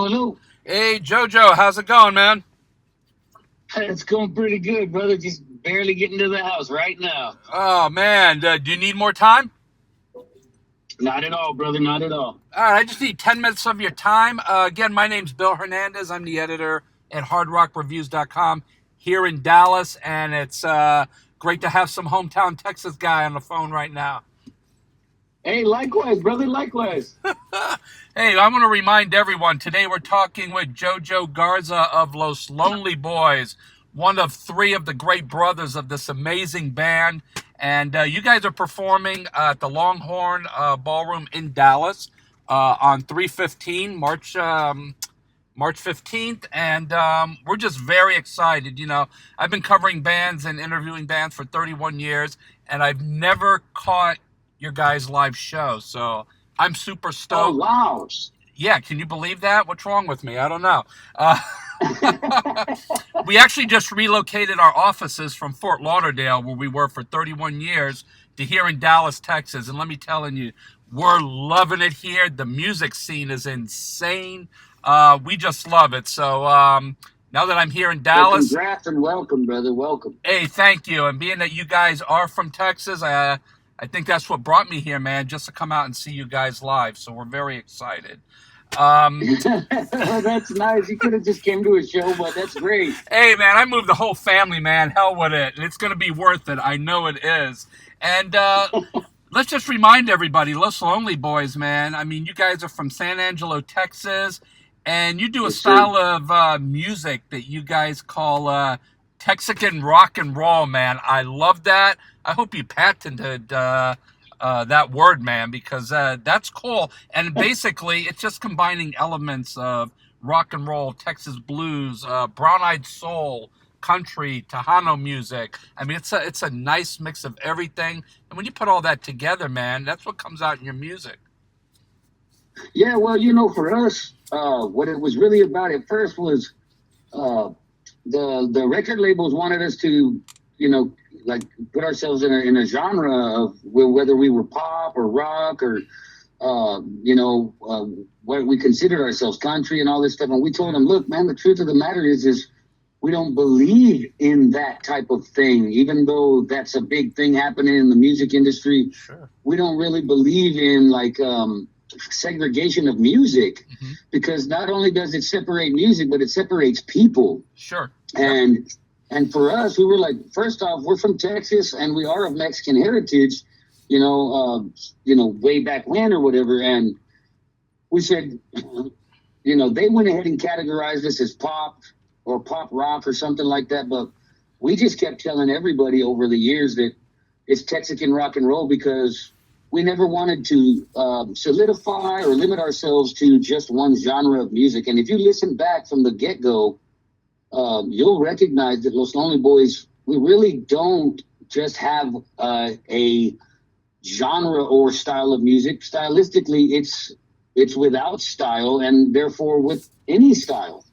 hello. Hey, Jojo, how's it going, man? It's going pretty good, brother. Just barely getting to the house right now. Oh, man, do you need more time? Not at all, brother. Not at all. All right, I just need 10 minutes of your time. Again, my name's Bill Hernandez. I'm the editor at hardrockreviews.com here in Dallas, and it's great to have some hometown Texas guy on the phone right now. Hey, likewise, brother. Likewise. Hey, I want to remind everyone, today we're talking with Jojo Garza of Los Lonely Boys, one of three of the great brothers of this amazing band. And you guys are performing at the Longhorn Ballroom in Dallas on 3/15, March 15th. And we're just very excited. You know, I've been covering bands and interviewing bands for 31 years, and I've never caught your guys' live show. So I'm super Oh, stoked. wow. Yeah, can you believe that? What's wrong with me? I don't know. We actually just relocated our offices from Fort Lauderdale, where we were for 31 years, to here in Dallas, Texas. And let me tell you, we're loving it here. The music scene is insane. We just love it. So now that I'm here in Well, Dallas, congrats and welcome, brother. Welcome. hey, thank you. And being that you guys are from Texas, I think that's what brought me here, man, just to come out and see you guys live. So we're very excited. That's nice. You could have just came to a show, but that's great. Hey, man, I moved the whole family, man. Hell with it. And it's going to be worth it. I know it is. And let's just remind everybody, Los Lonely Boys, man. I mean, you guys are from San Angelo, Texas, and you do a Yes, style sir. of music that you guys call Texican rock and roll, man. I love that. I hope you patented that word, man, because that's cool. And basically, it's just combining elements of rock and roll, Texas blues, brown-eyed soul, country, Tejano music. I mean, it's a nice mix of everything. And when you put all that together, man, that's what comes out in your music. Yeah, well, for us, what it was really about at first was uh, the record labels wanted us to, like put ourselves in a genre of whether we were pop or rock or what we considered ourselves country and all this stuff. And we told them, look, man, the truth of the matter is we don't believe in that type of thing, even though that's a big thing happening in the music industry. Sure. We don't really believe in segregation of music Mm-hmm. because not only does it separate music, but it separates people. Sure. Yep. And for us, we were like, first off, we're from Texas and we are of Mexican heritage, way back when or whatever. And we said, they went ahead and categorized us as pop or pop rock or something like that. But we just kept telling everybody over the years that it's Texican rock and roll because we never wanted to solidify or limit ourselves to just one genre of music. And if you listen back from the get-go, you'll recognize that Los Lonely Boys, we really don't just have a genre or style of music. Stylistically, it's without style and therefore with any style.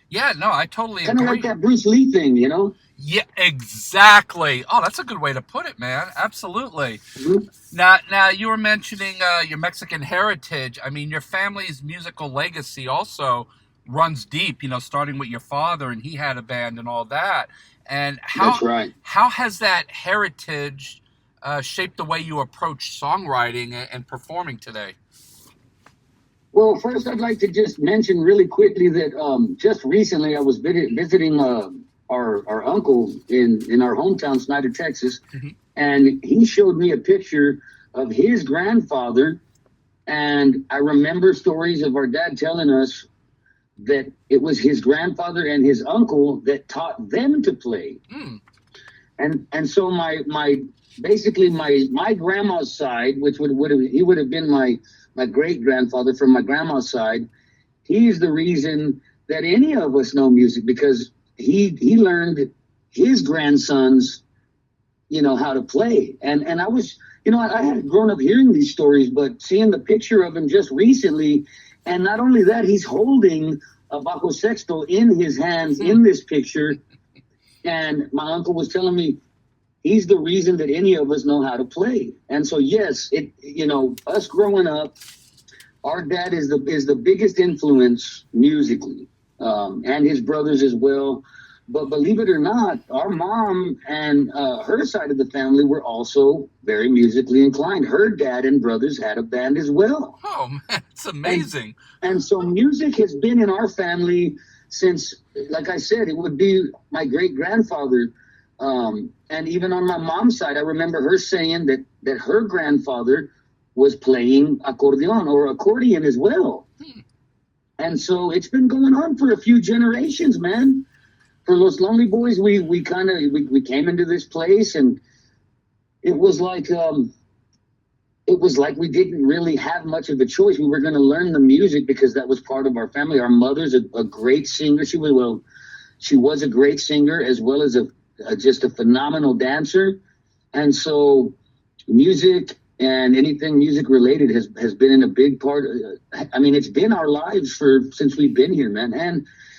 Yeah, no, I totally Kind of agree. like that Bruce Lee thing, Yeah, exactly. Oh, that's a good way to put it, man. Absolutely. Mhm. Now you were mentioning your Mexican heritage. I mean, your family's musical legacy also runs deep. You know, starting with your father, and he had a band and all that. And That's right. how has that heritage shaped the way you approach songwriting and performing today? Well, first, I'd like to just mention really quickly that just recently I was visiting our uncle in our hometown, Snyder, Texas, Mm-hmm. and he showed me a picture of his grandfather. And I remember stories of our dad telling us that it was his grandfather and his uncle that taught them to play. Mm. And so my grandma's side, which would have been my great grandfather from my grandma's side, he's the reason that any of us know music because he learned his grandsons, how to play. And I was, I had grown up hearing these stories, but seeing the picture of him just recently, and not only that, he's holding a bajo sexto in his hands in this picture. And my uncle was telling me he's the reason that any of us know how to play. And so, yes, us growing up, our dad is the biggest influence musically, and his brothers as well. But believe it or not, our mom and her side of the family were also very musically inclined. Her dad and brothers had a band as well, Oh man, it's and amazing. and so music has been in our family since, like I said, it would be my great grandfather. And even on my mom's side, I remember her saying that her grandfather was playing accordion or accordion as well. And so it's been going on for a few generations, man. For Los Lonely Boys, we kind of we came into this place, and it was like we didn't really have much of a choice. We were going to learn the music because that was part of our family. Our mother's a great singer. She was a great singer as well as just a phenomenal dancer, and so music and anything music related has been in a big part. I mean, it's been our lives since we've been here, man,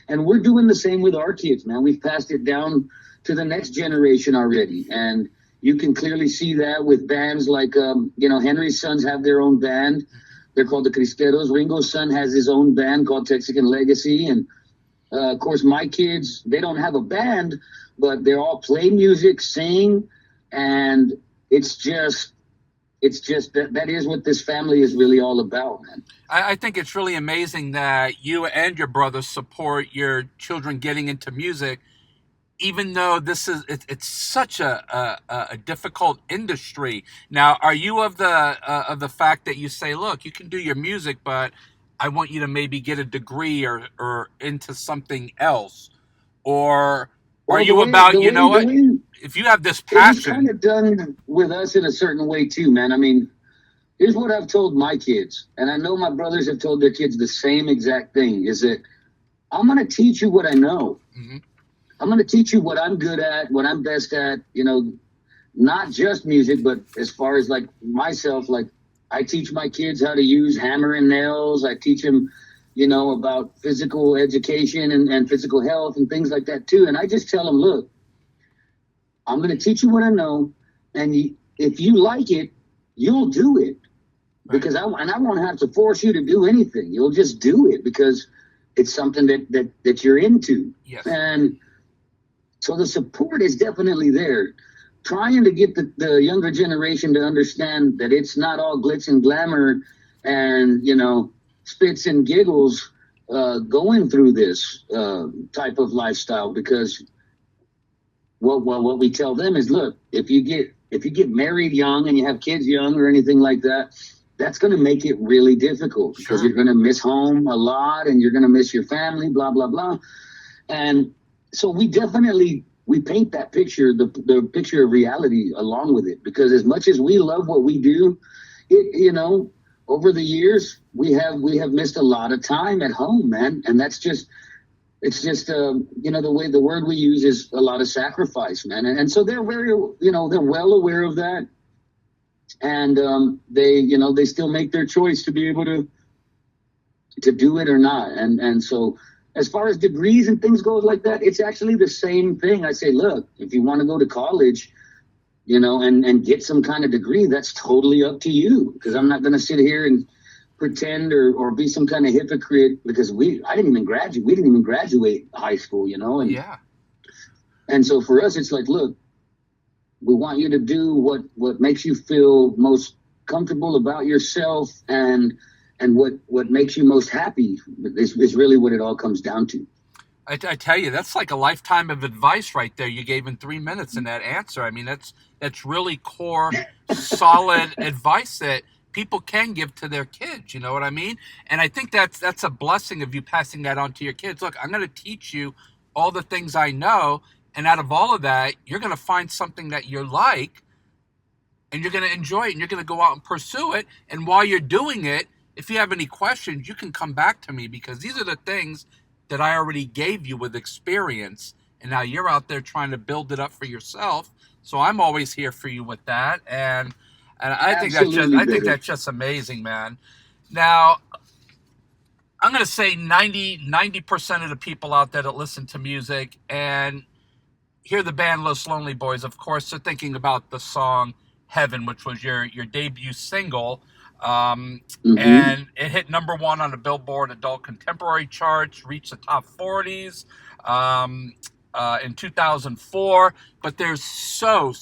and we're doing the same with our kids, man. We've passed it down to the next generation already, and you can clearly see that with bands like, Henry's sons have their own band. They're called the Cristeros. Ringo's son has his own band called Texican Legacy. And, of course, my kids, they don't have a band, but they all play music, sing, and it's just that is what this family is really all about, man. I think it's really amazing that you and your brother support your children getting into music, even though it's such a difficult industry. Now, are you of the fact that you say, look, you can do your music, but I want you to maybe get a degree or into something else, or are Well, you about, you know the what, way if you have this it was kind passion? of done with us in a certain way too, man. I mean, here's what I've told my kids, and I know my brothers have told their kids the same exact thing, is that I'm going to teach you what I know. Hmm. I'm going to teach you what I'm good at, what I'm best at, not just music, but as far as like myself, like I teach my kids how to use hammer and nails. I teach them, about physical education and physical health and things like that too. And I just tell them, look, I'm going to teach you what I know. And if you like it, you'll do it Right. because I won't have to force you to do anything. You'll just do it because it's something that you're into. Yes. And so the support is definitely there. Trying to get the younger generation to understand that it's not all glitz and glamour and, spits and giggles going through this type of lifestyle, because what we tell them is, look, if you get married young and you have kids young or anything like that, that's going to make it really difficult because Sure. you're going to miss home a lot and you're going to miss your family, blah, blah, blah. And so we paint that picture, the picture of reality along with it, because as much as we love what we do, over the years we have missed a lot of time at home, man. And it's just the way the word we use is a lot of sacrifice, man. And so they're very, they're well aware of that. And they still make their choice to be able to do it or not. And so as far as degrees and things go like that, it's actually the same thing. I say, look, if you want to go to college, and get some kind of degree, that's totally up to you, because I'm not going to sit here and pretend or be some kind of hypocrite, because I didn't even graduate. We didn't even graduate high school, and Yeah. and so for us, it's like, look, we want you to do what makes you feel most comfortable about yourself, and what makes you most happy is really what it all comes down to. I tell you, that's like a lifetime of advice right there you gave in 3 minutes in that answer. I mean, that's really core, solid advice that people can give to their kids. You know what I mean? And I think that's a blessing of you passing that on to your kids. Look, I'm going to teach you all the things I know, and out of all of that, you're going to find something that you like, and you're going to enjoy it, and you're going to go out and pursue it. And while you're doing it, if you have any questions, you can come back to me, because these are the things that I already gave you with experience, and now you're out there trying to build it up for yourself. So I'm always here for you with that, and I think Absolutely, I think brother. that's just amazing, man. Now I'm going to say 90% of the people out there that listen to music and hear the band Los Lonely Boys, of course, are thinking about the song Heaven, which was your debut single. Um, Mm-hmm. and it hit number one on the Billboard Adult Contemporary charts, reached the top 40s in 2004. But there's so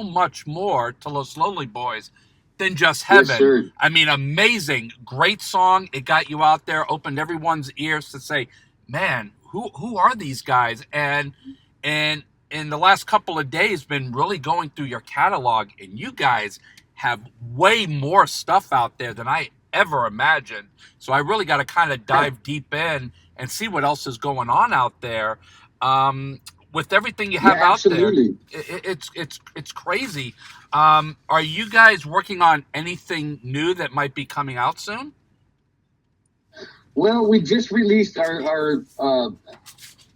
much more to Los Lonely Boys than just Yes, Heaven. sir. I mean, amazing, great song. It got you out there, opened everyone's ears to say, man, who are these guys? And in the last couple of days, been really going through your catalog, and you guys have way more stuff out there than I ever imagined. So I really got to kind of dive deep in and see what else is going on out there. With everything you Yeah, have out there, absolutely. it's crazy. Are you guys working on anything new that might be coming out soon? Well, we just released our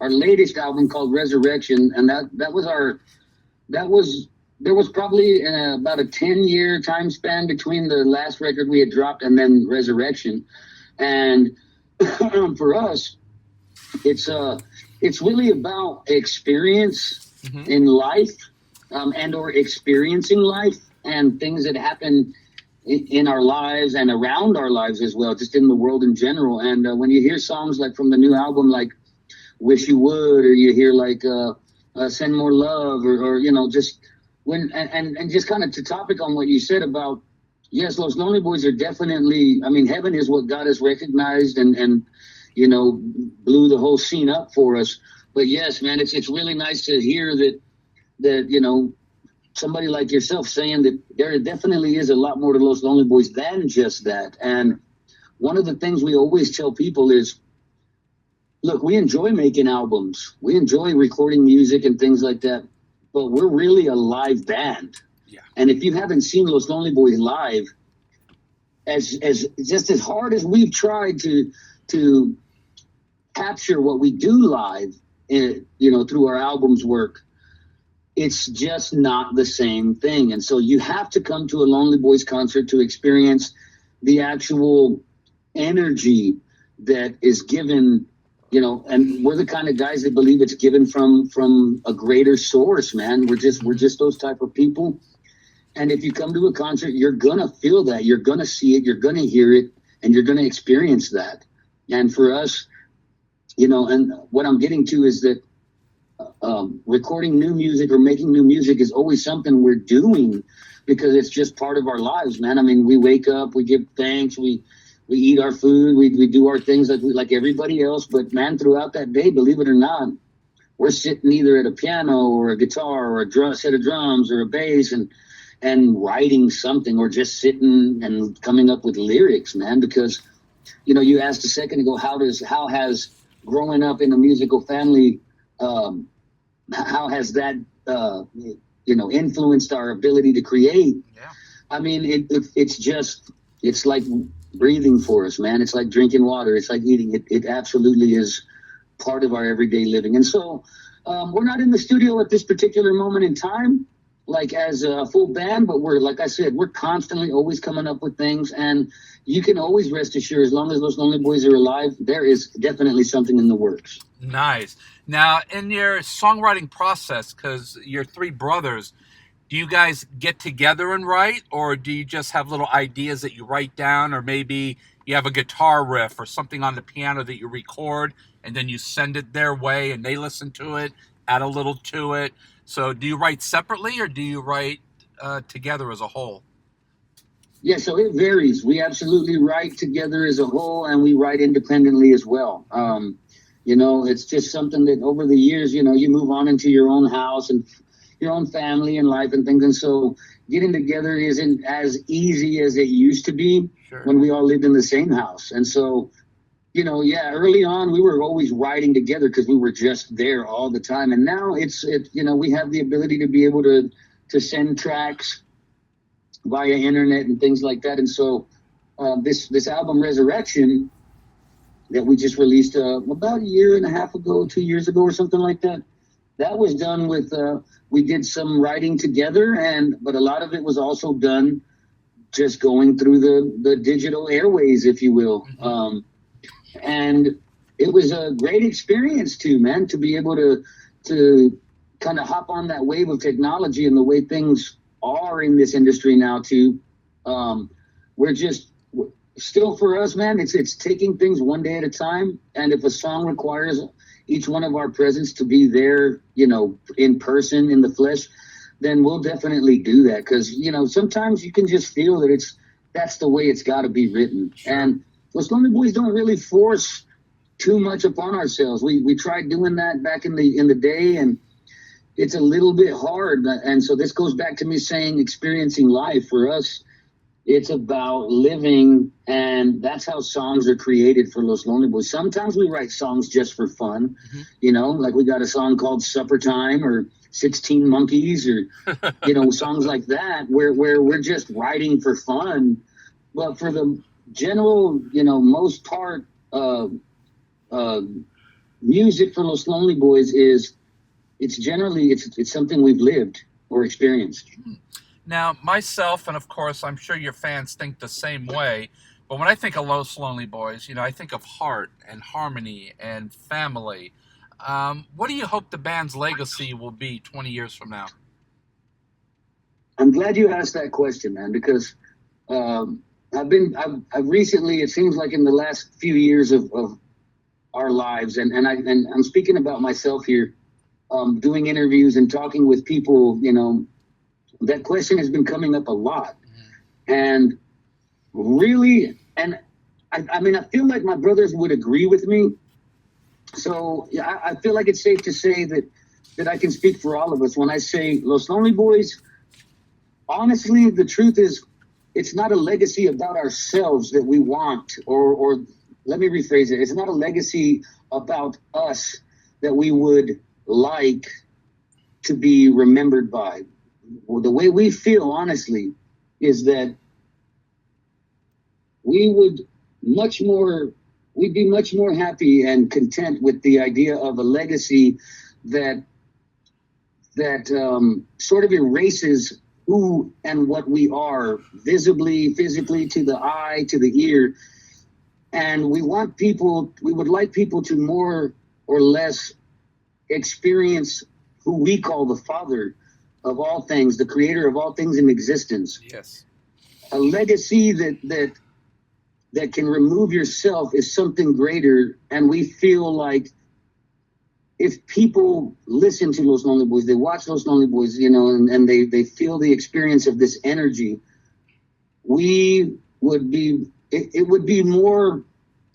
latest album called Resurrection, and that was our that was there was probably about a 10-year time span between the last record we had dropped and then Resurrection. And for us, it's it's really about experience Mm-hmm. in life, and or experiencing life and things that happen in our lives and around our lives as well, just in the world in general. And when you hear songs like from the new album, like "Wish You Would," or you hear like "Send More Love," or just when and just kind of to topic on what you said about, yes, Los Lonely Boys are definitely. I mean, Heaven is what God has recognized and blew the whole scene up for us. But yes, man, it's really nice to hear that somebody like yourself saying that there definitely is a lot more to Los Lonely Boys than just that. And one of the things we always tell people is, look, we enjoy making albums, we enjoy recording music and things like that, but we're really a live band. Yeah. And if you haven't seen Los Lonely Boys live, as just as hard as we've tried to capture what we do live, through our albums work, it's just not the same thing. And so you have to come to a Lonely Boys concert to experience the actual energy that is given. And we're the kind of guys that believe it's given from a greater source, man. We're just those type of people. And if you come to a concert, you're gonna feel that, you're gonna see it, you're gonna hear it, and you're gonna experience that. And for us, and what I'm getting to is that recording new music or making new music is always something we're doing because it's just part of our lives, man. I mean, we wake up, we give thanks, we eat our food, we do our things like everybody else. But man, throughout that day, believe it or not, we're sitting either at a piano or a guitar or a set of drums or a bass and writing something, or just sitting and coming up with lyrics, man. Because you asked a second ago, how has growing up in a musical family, how has that influenced our ability to create? Yeah. I mean, it's like breathing for us, man. It's like drinking water. It's like eating. It absolutely is part of our everyday living. And so we're not in the studio at this particular moment in time, like as a full band, but like I said, we're constantly always coming up with things. And you can always rest assured, as long as those Lonely Boys are alive, there is definitely something in the works. Nice. Now, in your songwriting process, because you're three brothers, do you guys get together and write, or do you just have little ideas that you write down, or maybe you have a guitar riff or something on the piano that you record and then you send it their way and they listen to it, add a little to it? So do you write separately or do you write together as a whole? Yeah, so it varies. We absolutely write together as a whole, and we write independently as well. It's just something that over the years, you move on into your own house and your own family and life and things. And so getting together isn't as easy as it used to be. Sure. When we all lived in the same house. And so, early on we were always writing together because we were just there all the time. And now we have the ability to be able to send tracks via internet and things like that. And so this album Resurrection that we just released about a year and a half ago, 2 years ago or something like that, that was done with we did some writing together, but a lot of it was also done just going through the digital airways, if you will. And it was a great experience too, man, to be able to kind of hop on that wave of technology and the way things are in this industry now too. we're just still for us, man. It's taking things one day at a time, and if a song requires each one of our presence to be there, in person, in the flesh, then we'll definitely do that. Because sometimes you can just feel that that's the way it's got to be written. Sure. And Los Lonely Boys don't really force too much upon ourselves. We tried doing that back in the day, and it's a little bit hard. And so this goes back to me saying experiencing life for us. It's about living, and that's how songs are created for Los Lonely Boys. Sometimes we write songs just for fun, like we got a song called Supper Time or 16 Monkeys or, songs like that where we're just writing for fun. But for the general, most part, music for Los Lonely Boys it's generally something we've lived or experienced. Now, myself, and of course, I'm sure your fans think the same way, but when I think of Los Lonely Boys, I think of heart and harmony and family. What do you hope the band's legacy will be 20 years from now? I'm glad you asked that question, man, because I've recently, it seems like in the last few years of our lives, and I'm speaking about myself here, doing interviews and talking with people, that question has been coming up a lot. And really, and I mean, I feel like my brothers would agree with me. So yeah, I feel like it's safe to say that I can speak for all of us when I say Los Lonely Boys. Honestly, the truth is, it's not a legacy about ourselves that we want, or let me rephrase it. It's not a legacy about us that we would like to be remembered by. Well, the way we feel, honestly, is that we'd be much more happy and content with the idea of a legacy that sort of erases who and what we are visibly, physically, to the eye, to the ear. And we would like people to more or less experience who we call the Father of all things, the creator of all things in existence. Yes. A legacy that can remove yourself is something greater. And we feel like if people listen to Los Lonely Boys, they watch Los Lonely Boys, and they feel the experience of this energy, it would be more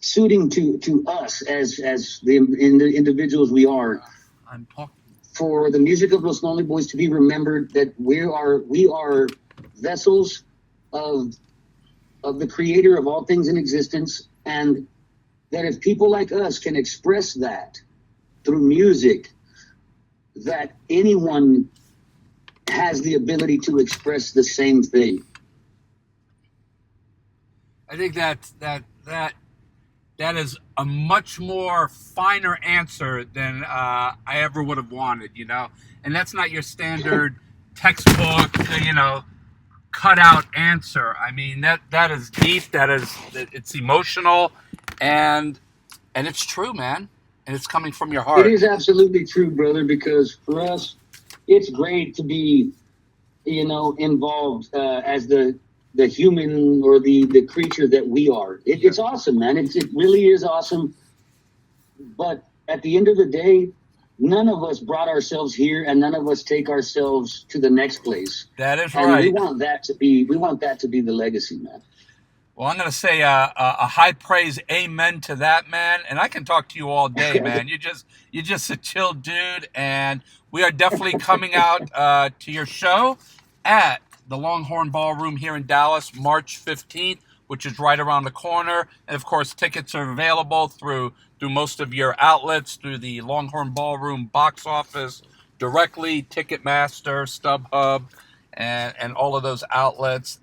suiting to us as the individuals we are. I'm talking. For the music of Los Lonely Boys to be remembered that we are vessels of the creator of all things in existence, and that if people like us can express that through music, that anyone has the ability to express the same thing. I think that is a much more finer answer than I ever would have wanted, and that's not your standard textbook, cut out answer. I mean, that is deep. It's emotional, and it's true, man. And it's coming from your heart. It is absolutely true, brother, because for us, it's great to be, involved as the human or the creature that we are. It's awesome, man. It really is awesome. But at the end of the day, none of us brought ourselves here, and none of us take ourselves to the next place. That is and right. We want that to be the legacy, man. Well, I'm going to say a high praise amen to that, man. And I can talk to you all day, man. You're just a chill dude. And we are definitely coming out to your show at the Longhorn Ballroom here in Dallas, March 15th, which is right around the corner. And, of course, tickets are available through most of your outlets, through the Longhorn Ballroom box office, directly, Ticketmaster, StubHub, and all of those outlets.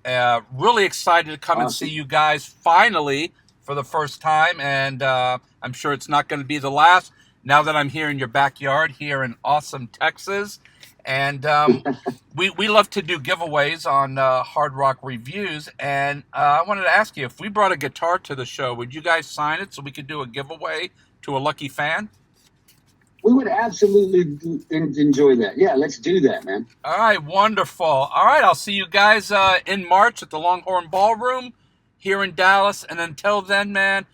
Really excited to come and see you guys finally for the first time, and I'm sure it's not going to be the last now that I'm here in your backyard here in awesome Texas. And we love to do giveaways on Hard Rock Reviews, and I wanted to ask you, if we brought a guitar to the show, would you guys sign it so we could do a giveaway to a lucky fan? We would absolutely enjoy that. Yeah, let's do that, man. All right, wonderful. All right, I'll see you guys in March at the Longhorn Ballroom. here in Dallas. And until then, man,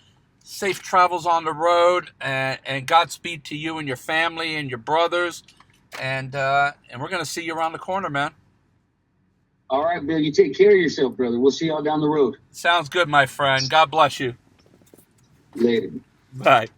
safe travels on the road, and Godspeed to you and your family and your brothers. And we're going to see you around the corner, man. All right, Bill, you take care of yourself, brother. We'll see y'all down the road. Sounds good, my friend. God bless you. Later. Bye.